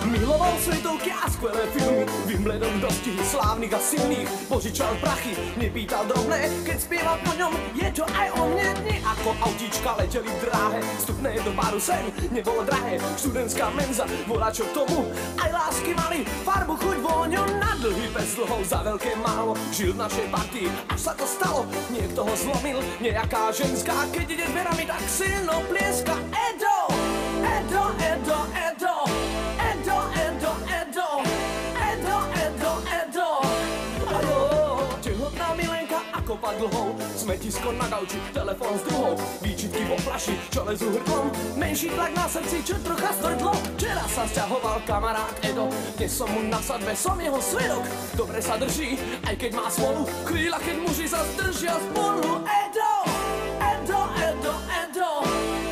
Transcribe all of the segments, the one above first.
Miloval svetovky a skvelé filmy, Wimbledon dosti slávnych a silných, požičal prachy, nepýtal drobné, keď spieval po ňom, je to aj o mne. Dni ako autíčka leteli v dráhe, vstupné do baru sen nebolo drahé, študentská menza, volačo k tomu, aj lásky mali farbu, chuť, vôňu, na dlhý bez dlhov, za veľké málo, žil v našej partii, až sa to stalo, niekto ho zlomil, nejaká ženská, keď ide dverami, tak silno plieska. Edo, Edo, Edo, Edo, Edo, Edo, Edo, Edo, Edo, Edo. Ajo, tehotná milenka ako padlhou, smetisko na gauči, telefón s druhou, výčitky vo flaši, čo lezú hrdlom, menší tlak na srdci, čo trocha stvrdlo. Včera sa sťahoval kamarát Edo, dnes som mu na sadbe, som jeho svedok. Dobre sa drží, aj keď má smolu, chvíľa, keď muži sa zdržia spolu. Edo, Edo, Edo, Edo,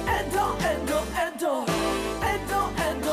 Edo, Edo, Edo, Edo, Edo,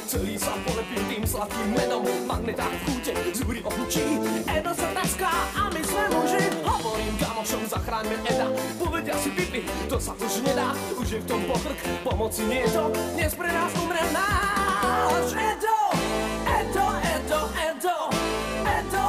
celý sa polepil tým sladkým medom, v magnetách v chúte, zúri ohučí. Edo sa taská a my sme muži, hovorím kamošom, zachráňme Eda. Povedia si pipi, to sa už nedá, už je v tom pokrk, pomoci nie je to, dnes pre nás umre náš Edo, Edo, Edo, Edo, Edo,